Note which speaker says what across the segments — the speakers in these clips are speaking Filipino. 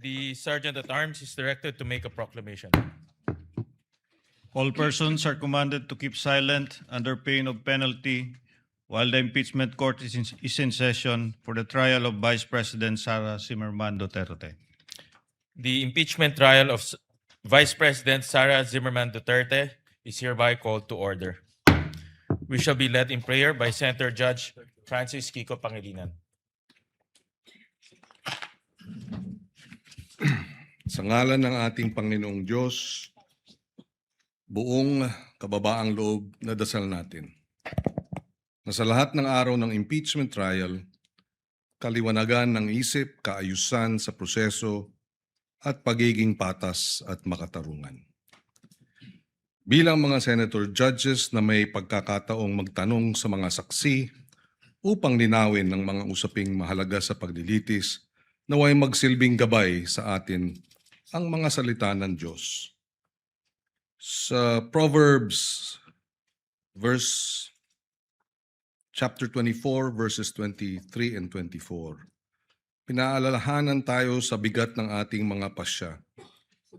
Speaker 1: The Sergeant at Arms is directed to make a proclamation.
Speaker 2: All persons are commanded to keep silent under pain of penalty while the impeachment court is in session for the trial of Vice President Sara Zimmerman Duterte.
Speaker 1: The impeachment trial of Vice President Sara Zimmerman Duterte is hereby called to order. We shall be led in prayer by Senator Judge Francis Kiko Pangilinan.
Speaker 3: Sa ngalan ng ating Panginoong Diyos, buong kababaang loob na dasal natin, na sa lahat ng araw ng impeachment trial, kaliwanagan ng isip, kaayusan sa proseso, at pagiging patas at makatarungan. Bilang mga senator judges na may pagkakataong magtanong sa mga saksi upang linawin ng mga usaping mahalaga sa paglilitis, naway magsilbing gabay sa atin ang mga salita ng Diyos. Sa Proverbs chapter 24 verses 23 and 24, pinaalalahanan tayo sa bigat ng ating mga pasya.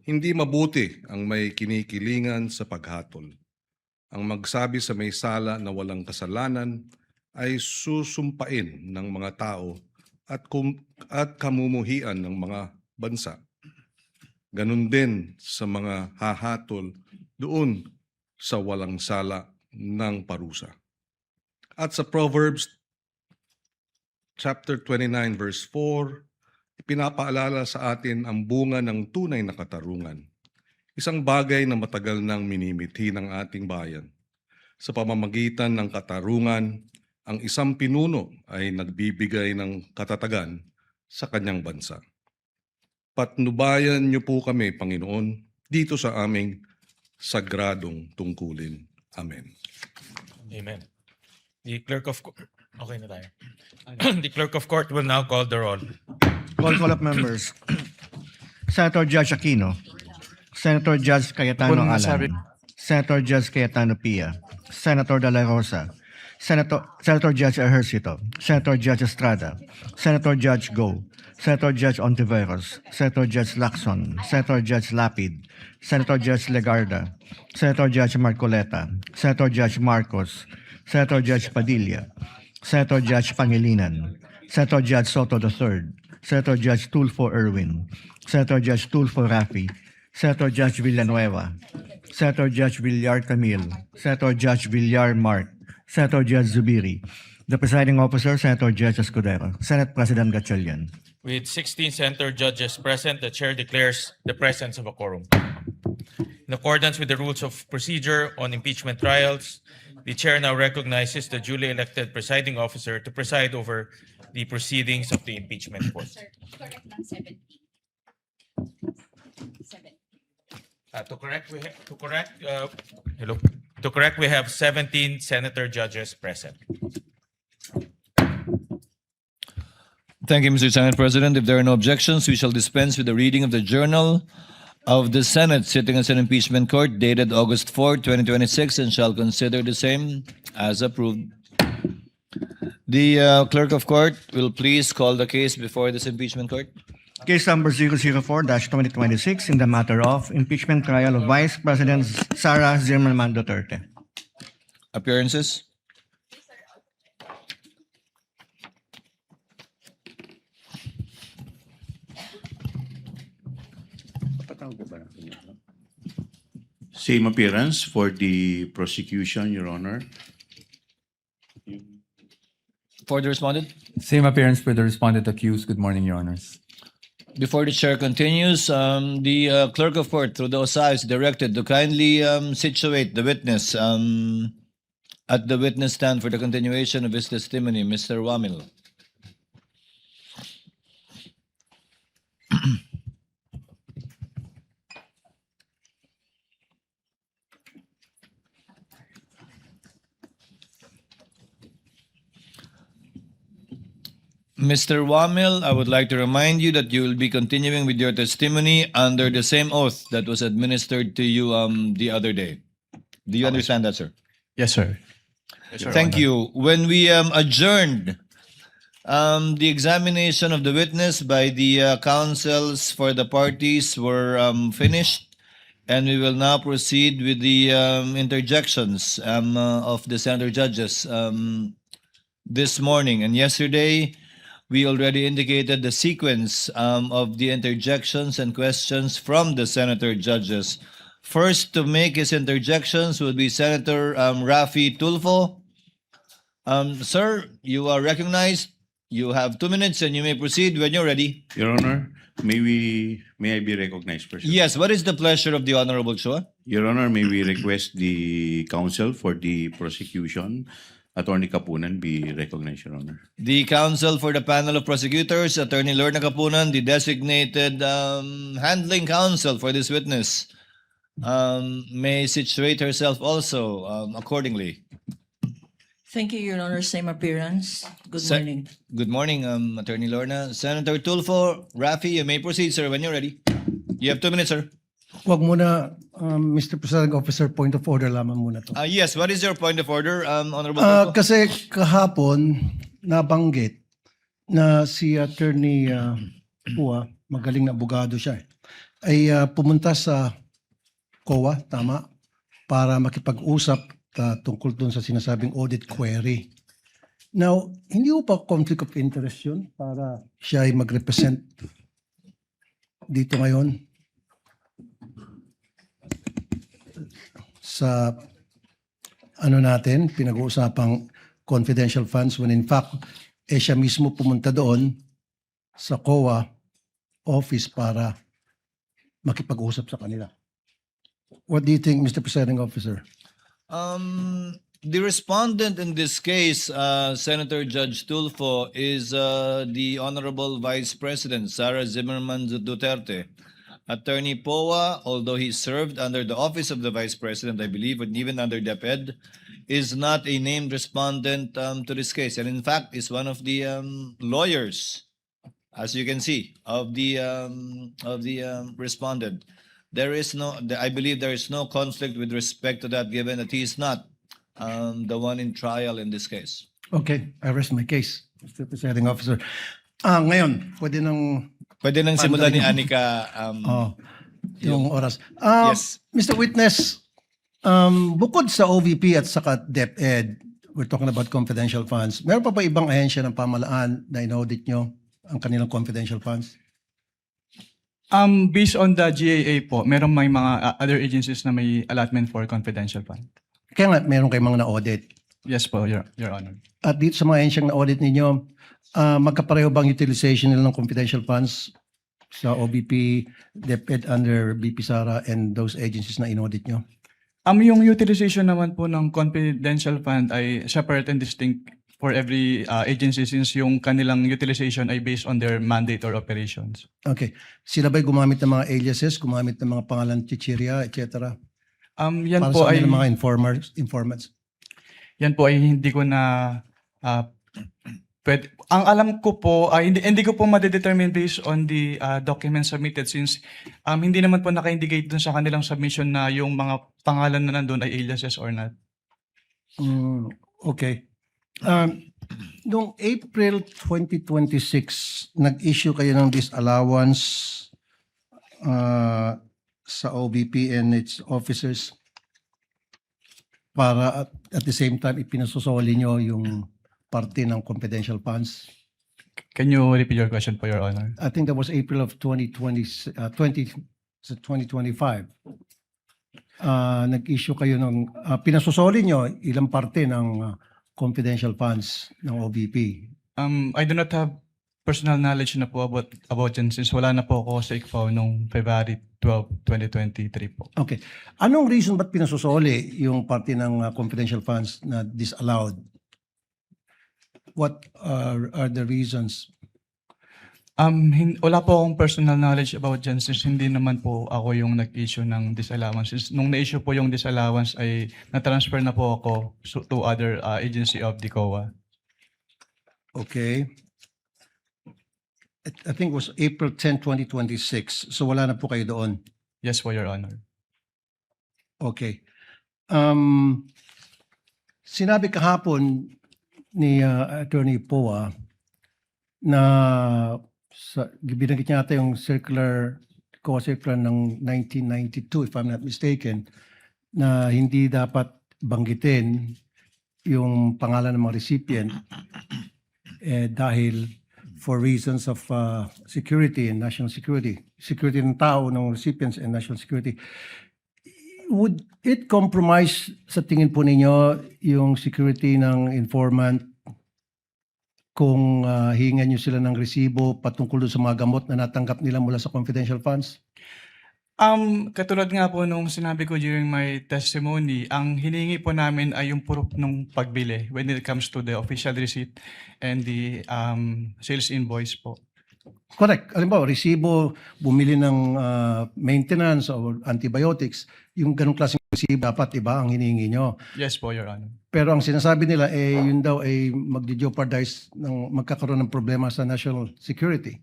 Speaker 3: Hindi mabuti ang may kinikilingan sa paghatol. Ang magsabi sa may sala na walang kasalanan ay susumpain ng mga tao at kamumuhian ng mga bansa. Ganun din sa mga hahatol doon sa walang sala ng parusa. At sa Proverbs chapter 29 verse 4, ipinapaalala sa atin ang bunga ng tunay na katarungan. Isang bagay na matagal nang minimithi ng ating bayan. Sa pamamagitan ng katarungan, ang isang pinuno ay nagbibigay ng katatagan sa kanyang bansa. Patnubayan niyo po kami, Panginoon, dito sa aming sagradong tungkulin. Amen.
Speaker 1: Amen. The clerk of okay na tayo. The clerk of court will now call the roll.
Speaker 4: Roll call of members. Senator Judge Aquino. Senator Judge Cayetano Alan. Senator Judge Cayetano Pia. Senator De La Rosa. Senator Judge Ejercito. Senator Judge Estrada. Senator Judge Go. Senator Judge Ontiveros. Senator Judge Lacson. Senator Judge Lapid. Senator Judge Legarda. Senator Judge Marcoleta. Senator Judge Marcos. Senator Judge Padilla. Senator Judge Pangilinan. Senator Judge Soto III. Senator Judge Tulfo Erwin. Senator Judge Tulfo Rafi. Senator Judge Villanueva. Senator Judge Villar Camille. Senator Judge Villar Mark. Senator Judge Zubiri. The presiding officer, Senator Judge Escudero. Senate President Gatchalian.
Speaker 1: With 16 senator judges present, the chair declares the presence of a quorum. In accordance with the rules of procedure on impeachment trials, the chair now recognizes the duly elected presiding officer to preside over the proceedings of the impeachment court.
Speaker 5: Sir, correct lang 17. 7.
Speaker 1: To correct, we have 17 senator judges present.
Speaker 6: Thank you, Mr. Senate President. If there are no objections, we shall dispense with the reading of the Journal of the Senate sitting as an impeachment court dated August 4, 2026, and shall consider the same as approved. The clerk of court will please call the case before this impeachment court.
Speaker 4: Case number 004-2026 in the matter of impeachment trial of Vice President Sara Zimmerman Duterte.
Speaker 6: Appearances.
Speaker 7: Same appearance for the prosecution, Your Honor.
Speaker 6: For the respondent.
Speaker 8: Same appearance for the respondent accused. Good morning, Your Honors.
Speaker 6: Before the chair continues, the clerk of court, through the OSA, is directed to kindly situate the witness at the witness stand for the continuation of his testimony. Mr. Wamil. Mr. Wamil, I would like to remind you that you will be continuing with your testimony under the same oath that was administered to you the other day. Do you understand that, sir?
Speaker 8: Yes, sir.
Speaker 6: Thank you. When we adjourned The examination of the witness by the counsels for the parties were finished, and we will now proceed with the interjections of the senator judges this morning. And yesterday, we already indicated the sequence of the interjections and questions from the senator judges. First to make his interjections would be Senator Rafi Tulfo. Sir, you are recognized. You have 2 minutes and you may proceed when you're ready.
Speaker 7: Your Honor, may I be recognized first?
Speaker 6: Yes, what is the pleasure of the Honorable Chua?
Speaker 7: Your Honor, may we request the counsel for the prosecution, Attorney Kapunan, be recognized, Your Honor.
Speaker 6: The counsel for the panel of prosecutors, Attorney Lorna Kapunan, the designated handling counsel for this witness, may situate herself also accordingly.
Speaker 5: Thank you, Your Honor. Same appearance. Good
Speaker 6: Se-
Speaker 5: morning.
Speaker 6: Good morning, Attorney Lorna. Senator Tulfo, Rafi, you may proceed, sir, when you're ready. You have 2 minutes, sir.
Speaker 9: Wag muna, Mr. Presiding Officer, point of order lamang muna to.
Speaker 6: Yes, what is your point of order, Honorable Tulfo?
Speaker 9: Kasi kahapon, nabanggit na si Attorney Pua, magaling na abogado siya, ay pumunta sa COA, tama, para makipag-usap tungkol dun sa sinasabing audit query. Now, hindi po pa conflict of interest yun para siya ay mag-represent dito ngayon sa ano natin, pinag-uusapang confidential funds when in fact, siya mismo pumunta doon sa COA office para makipag-usap sa kanila. What do you think, Mr. Presiding Officer?
Speaker 6: The respondent in this case, Senator Judge Tulfo, is the Honorable Vice President Sara Zimmerman Duterte. Attorney Poa, although he served under the office of the Vice President, I believe, and even under DepEd, is not a named respondent to this case, and in fact is one of the lawyers, as you can see, of the respondent. There is no, I believe there is no conflict with respect to that, given that he is not the one in trial in this case.
Speaker 9: Okay, I rest my case, Mr. Presiding Officer. Ngayon, pwede nang
Speaker 6: Pwede nang simulan ni Anika.
Speaker 9: yung oras.
Speaker 6: Yes.
Speaker 9: Mr. Witness, bukod sa OVP at saka DepEd, we're talking about confidential funds, meron pa ba ibang ahensya ng pamahalaan na in-audit nyo ang kanilang confidential funds?
Speaker 8: Based on the GAA po, meron may mga other agencies na may allotment for confidential fund.
Speaker 9: Kaya nga, meron kayong mga na-audit.
Speaker 8: Yes po, Your Honor.
Speaker 9: At dito sa mga ahensyang na-audit ninyo, magkapareho bang utilization nila ng confidential funds sa OVP, DepEd under BP Sara and those agencies na in-audit nyo?
Speaker 8: Yung utilization naman po ng confidential fund ay separate and distinct for every agency since yung kanilang utilization ay based on their mandate or operations.
Speaker 9: Okay. Sila ba'y gumamit ng mga aliases, gumamit ng mga pangalan chichirya, etc.?
Speaker 8: Yan
Speaker 9: Para
Speaker 8: po
Speaker 9: sa
Speaker 8: ay
Speaker 9: kanilang mga informants?
Speaker 8: yan po ay hindi ko na pwede. Ang alam ko po, hindi ko po ma-determine based on the documents submitted since hindi naman po naka-indicate dun sa kanilang submission na yung mga pangalan na nandun ay aliases or not.
Speaker 9: Okay. Noong April 2026, nag-issue kayo ng disallowance sa OVP and its officers para at the same time ipinasusoli nyo yung parte ng confidential funds.
Speaker 8: Can you repeat your question po, Your Honor?
Speaker 9: I think that was April of 2025. Nag-issue kayo ng, pinasusoli nyo ilang parte ng confidential funds ng OVP.
Speaker 8: I do not have personal knowledge na po about yan since wala na po ako sa ICFAO noong February 12, 2023 po.
Speaker 9: Okay. Anong reason ba't pinasusoli yung parte ng confidential funds na disallowed? What are the reasons?
Speaker 8: Wala po akong personal knowledge about dyan since hindi naman po ako yung nag-issue ng disallowance. Since nung na-issue po yung disallowance ay na-transfer na po ako to other agency of the COA.
Speaker 9: Okay. I think it was April 10, 2026. So wala na po kayo doon.
Speaker 8: Yes po, Your Honor.
Speaker 9: Okay. Sinabi kahapon ni Attorney Poa na binanggit niya ata yung COA circular ng 1992 if I'm not mistaken, na hindi dapat banggitin yung pangalan ng mga recipient dahil for reasons of security and national security ng tao, ng recipients and national security. Would it compromise sa tingin po ninyo yung security ng informant kung hihingan nyo sila ng resibo patungkol doon sa mga gamot na natanggap nila mula sa confidential funds?
Speaker 8: Katulad nga po nung sinabi ko during my testimony, ang hinihingi po namin ay yung proof ng pagbili when it comes to the official receipt and the sales invoice po.
Speaker 9: Correct. Alam ba, resibo, bumili ng maintenance or antibiotics, yung ganong klaseng resibo dapat iba ang hinihingi nyo.
Speaker 8: Yes po, Your Honor.
Speaker 9: Pero ang sinasabi nila, yun daw ay magdi-jeopardize ng magkakaroon ng problema sa national security.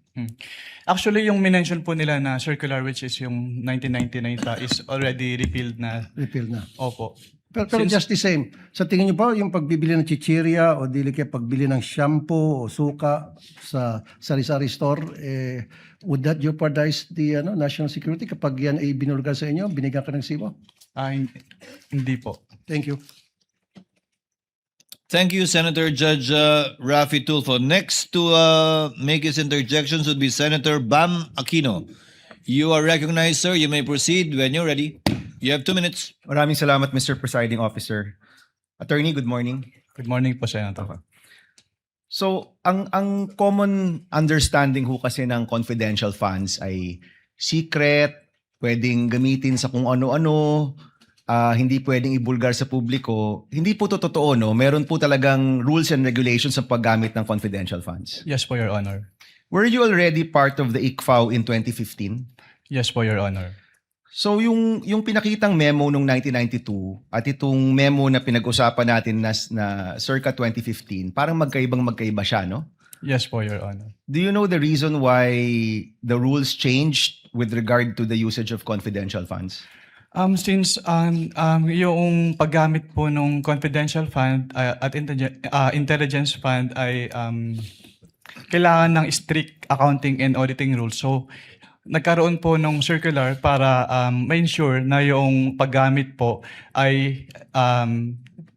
Speaker 8: Actually, yung minention po nila na circular which is yung 1999 is already repealed na.
Speaker 9: Repeal na.
Speaker 8: Opo.
Speaker 9: Pero just the same, sa tingin nyo ba yung pagbibili ng chichirya o dili kaya pagbili ng shampoo o suka sa sari-sari store, would that jeopardize the national security kapag yan ay binulgar sa inyo, binigyan ka ng sibo?
Speaker 8: Hindi po.
Speaker 9: Thank you.
Speaker 6: Thank you, Senator Judge Rafi Tulfo. Next to make his interjections would be Senator Bam Aquino. You are recognized, sir. You may proceed when you're ready. You have 2 minutes.
Speaker 10: Maraming salamat, Mr. Presiding Officer. Attorney, good morning.
Speaker 8: Good morning po, Senator.
Speaker 10: So, ang common understanding ho kasi ng confidential funds ay secret, pwedeng gamitin sa kung ano-ano, hindi pwedeng ibulgar sa publiko. Hindi po to totoo, no? Meron po talagang rules and regulations sa paggamit ng confidential funds.
Speaker 8: Yes po, Your Honor.
Speaker 10: Were you already part of the ICFAO in 2015?
Speaker 8: Yes po, Your Honor.
Speaker 10: So yung pinakitang memo nung 1992 at itong memo na pinag-usapan natin na circa 2015, parang magkaiba siya, no?
Speaker 8: Yes po, Your Honor.
Speaker 10: Do you know the reason why the rules changed with regard to the usage of confidential funds?
Speaker 8: Since yung paggamit po ng confidential fund at intelligence fund ay kailangan ng strict accounting and auditing rules. So nagkaroon po ng circular para ma-ensure na yung paggamit po ay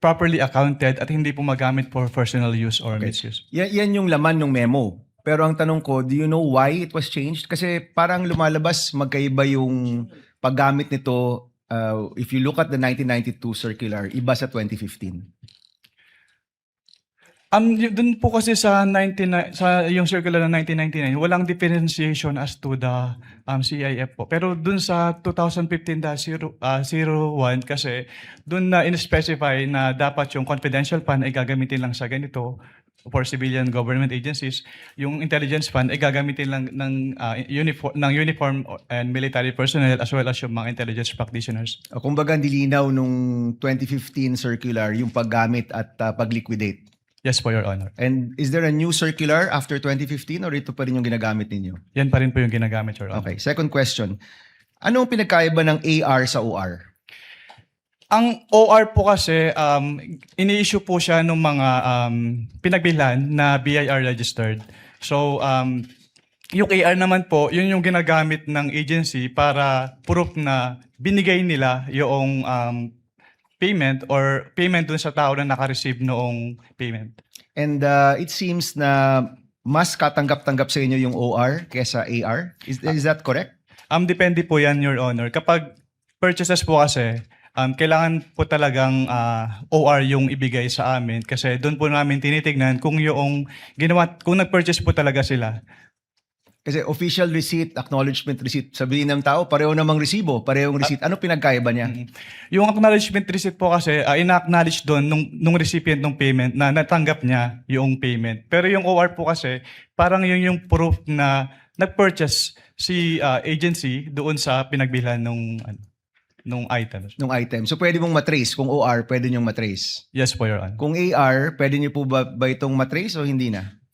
Speaker 8: properly accounted at hindi po magamit for personal use or misuse.
Speaker 10: Yan yung laman ng memo. Pero ang tanong ko, do you know why it was changed? Kasi parang lumalabas magkaiba yung paggamit nito. If you look at the 1992 circular, iba sa 2015.
Speaker 8: Dun po kasi sa yung circular ng 1999, walang differentiation as to the CIF po. Pero dun sa 2015-01 kasi dun na in-specify na dapat yung confidential fund ay gagamitin lang sa ganito for civilian government agencies. Yung intelligence fund ay gagamitin lang ng uniform and military personnel as well as yung mga intelligence practitioners.
Speaker 10: Kumbaga nilinaw nung 2015 circular yung paggamit at pag-liquidate.
Speaker 8: Yes po, Your Honor.
Speaker 10: And is there a new circular after 2015 or ito pa rin yung ginagamit ninyo?
Speaker 8: Yan pa rin po yung ginagamit, Your Honor.
Speaker 10: Okay, second question. Ano ang pinagkaiba ng AR sa OR?
Speaker 8: Ang OR po kasi, ini-issue po siya ng mga pinagbilhan na BIR registered. So, yung AR naman po, yun yung ginagamit ng agency para proof na binigay nila yung payment or payment dun sa tao na naka-receive noong payment.
Speaker 10: And it seems na mas katanggap-tanggap sa inyo yung OR kesa AR. Is that correct?
Speaker 8: Depende po yan, Your Honor. Kapag purchases po kasi, kailangan po talagang OR yung ibigay sa amin kasi doon po namin tinitignan kung yung kung nag-purchase po talaga sila.
Speaker 10: Kasi official receipt, acknowledgement receipt, sabihin ng tao, pareho namang resibo, parehong receipt. Ano pinagkaiba niya?
Speaker 8: Yung acknowledgement receipt po kasi, ina-acknowledge doon nung recipient ng payment na natanggap niya yung payment. Pero yung OR po kasi, parang yung proof na nag-purchase si agency doon sa pinagbilhan nung item.
Speaker 10: Nung item. So pwede mong matrace. Kung OR, pwede niyong matrace.
Speaker 8: Yes po, Your Honor.
Speaker 10: Kung AR, pwede niyo po ba itong matrace o hindi na?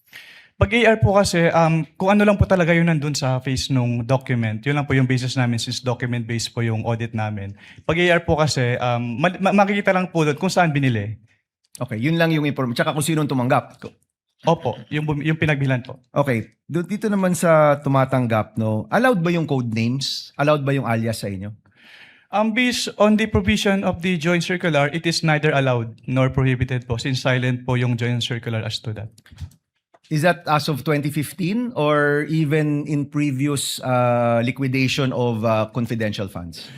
Speaker 8: Pag AR po kasi, kung ano lang po talaga yun nandun sa face nung document, yun lang po yung basis namin since document-based po yung audit namin. Pag AR po kasi, makikita lang po doon kung saan binili.
Speaker 10: Okay, yun lang yung information. Tsaka kung sino tumanggap.
Speaker 8: Opo, yung pinagbilan po.
Speaker 10: Okay. Dito naman sa tumatanggap, no, allowed ba yung code names? Allowed ba yung alias sa inyo?
Speaker 8: Based on the provision of the joint circular, it is neither allowed nor prohibited po since silent po yung joint circular as to that.
Speaker 10: Is that as of 2015 or even in previous liquidation of confidential funds?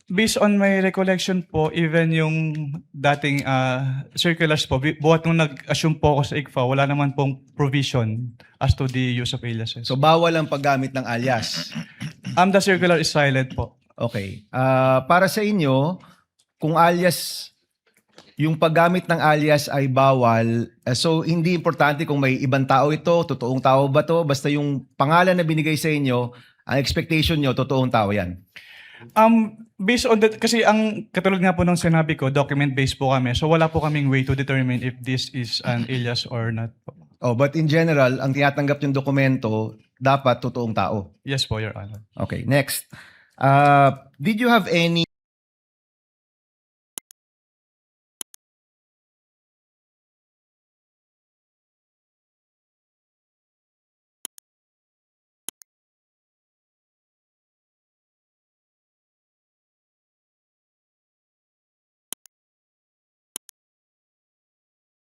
Speaker 8: Based on my recollection po, even yung dating circulars po, buhat nung nag-assume po ako sa ICFA, wala naman pong provision as to the use of aliases.
Speaker 10: So bawal ang paggamit ng alias.
Speaker 8: The circular is silent po.
Speaker 10: Okay. Para sa inyo, kung alias, yung paggamit ng alias ay bawal, so hindi importante kung may ibang tao ito, totoong tao ba to, basta yung pangalan na binigay sa inyo, ang expectation nyo, totoong tao yan.
Speaker 8: Based on that, kasi ang katulad nga po nung sinabi ko, document-based po kami. So wala po kaming way to determine if this is an alias or not po.
Speaker 10: Oh, but in general, ang tinatanggap yung dokumento, dapat totoong tao.
Speaker 8: Yes po, Your Honor.
Speaker 10: Okay, next. Did you have any